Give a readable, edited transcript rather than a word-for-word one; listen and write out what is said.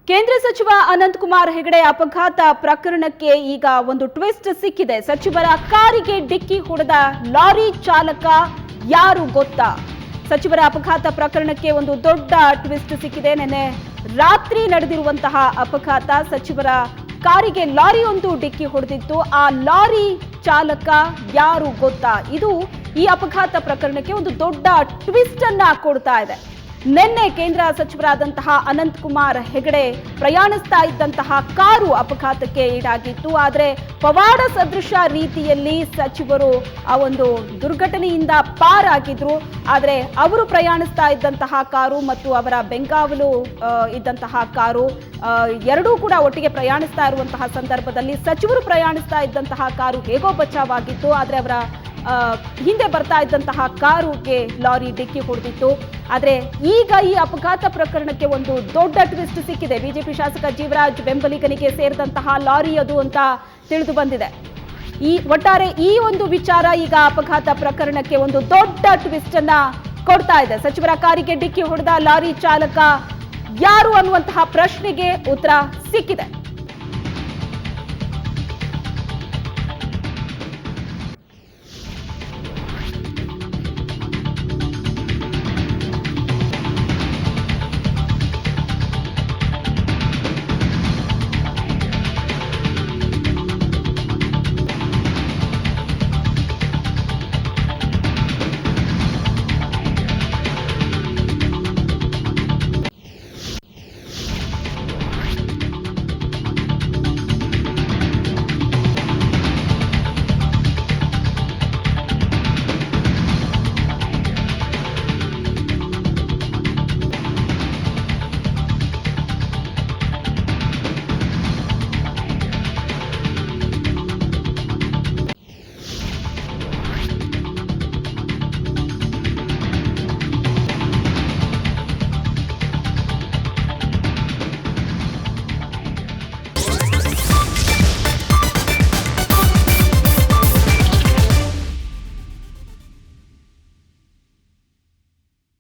ಕೇಂದ್ರ ಸಚಿವ ಅನಂತ್ ಕುಮಾರ್ ಹೆಗಡೆ ಅಪಘಾತ ಪ್ರಕರಣಕ್ಕೆ ಈಗ ಒಂದು ಟ್ವಿಸ್ಟ್ ಸಿಕ್ಕಿದೆ. ಸಚಿವರ ಕಾರಿಗೆ ಡಿಕ್ಕಿ ಹೊಡೆದ ಲಾರಿ ಚಾಲಕ ಯಾರು ಗೊತ್ತಾ? ಸಚಿವರ ಅಪಘಾತ ಪ್ರಕರಣಕ್ಕೆ ಒಂದು ದೊಡ್ಡ ಟ್ವಿಸ್ಟ್ ಸಿಕ್ಕಿದೆ. ನಿನ್ನೆ ರಾತ್ರಿ ನಡೆದಿರುವಂತಹ ಅಪಘಾತ, ಸಚಿವರ ಕಾರಿಗೆ ಲಾರಿ ಒಂದು ಡಿಕ್ಕಿ ಹೊಡೆದಿತ್ತು. ಆ ಲಾರಿ ಚಾಲಕ ಯಾರು ಗೊತ್ತಾ? ಇದು ಈ ಅಪಘಾತ ಪ್ರಕರಣಕ್ಕೆ ಒಂದು ದೊಡ್ಡ ಟ್ವಿಸ್ಟ್ ಅನ್ನ ಕೊಡ್ತಾ ಇದೆ. ನಿನ್ನೆ ಕೇಂದ್ರ ಸಚಿವರಾದಂತಹ ಅನಂತ್ ಕುಮಾರ್ ಹೆಗಡೆ ಪ್ರಯಾಣಿಸ್ತಾ ಇದ್ದಂತಹ ಕಾರು ಅಪಘಾತಕ್ಕೆ ಈಡಾಗಿತ್ತು. ಆದರೆ ಪವಾಡ ಸದೃಶ ರೀತಿಯಲ್ಲಿ ಸಚಿವರು ಆ ಒಂದು ದುರ್ಘಟನೆಯಿಂದ ಪಾರಾಗಿದ್ರು. ಆದರೆ ಅವರು ಪ್ರಯಾಣಿಸ್ತಾ ಇದ್ದಂತಹ ಕಾರು ಮತ್ತು ಅವರ ಬೆಂಗಾವಲು ಇದ್ದಂತಹ ಕಾರು ಎರಡೂ ಕೂಡ ಒಟ್ಟಿಗೆ ಪ್ರಯಾಣಿಸ್ತಾ ಇರುವಂತಹ ಸಂದರ್ಭದಲ್ಲಿ ಸಚಿವರು ಪ್ರಯಾಣಿಸ್ತಾ ಇದ್ದಂತಹ ಕಾರು ಹೇಗೋ ಬಚಾವಾಗಿತ್ತು. ಆದರೆ ಅವರ ಹಿಂದೆ ಬರ್ತಾ ಇದ್ದಂತಹ ಕಾರುಗೆ ಲಾರಿ ಡಿಕ್ಕಿ ಹೊಡೆದಿತ್ತು. ಆದರೆ ಈಗ ಈ ಅಪಘಾತ ಪ್ರಕರಣಕ್ಕೆ ಒಂದು ದೊಡ್ಡ ಟ್ವಿಸ್ಟ್ ಸಿಕ್ಕಿದೆ. ಬಿಜೆಪಿ ಶಾಸಕ ಜೀವರಾಜ್ ಬೆಂಬಲಿಗನಿಗೆ ಸೇರಿದಂತಹ ಲಾರಿ ಅದು ಅಂತ ತಿಳಿದು ಬಂದಿದೆ. ಒಟ್ಟಾರೆ ಈ ಒಂದು ವಿಚಾರ ಈಗ ಅಪಘಾತ ಪ್ರಕರಣಕ್ಕೆ ಒಂದು ದೊಡ್ಡ ಟ್ವಿಸ್ಟ್ ಅನ್ನ ಕೊಡ್ತಾ ಇದೆ. ಸಚಿವರ ಕಾರಿಗೆ ಡಿಕ್ಕಿ ಹೊಡೆದ ಲಾರಿ ಚಾಲಕ ಯಾರು ಅನ್ನುವಂತಹ ಪ್ರಶ್ನೆಗೆ ಉತ್ತರ ಸಿಕ್ಕಿದೆ.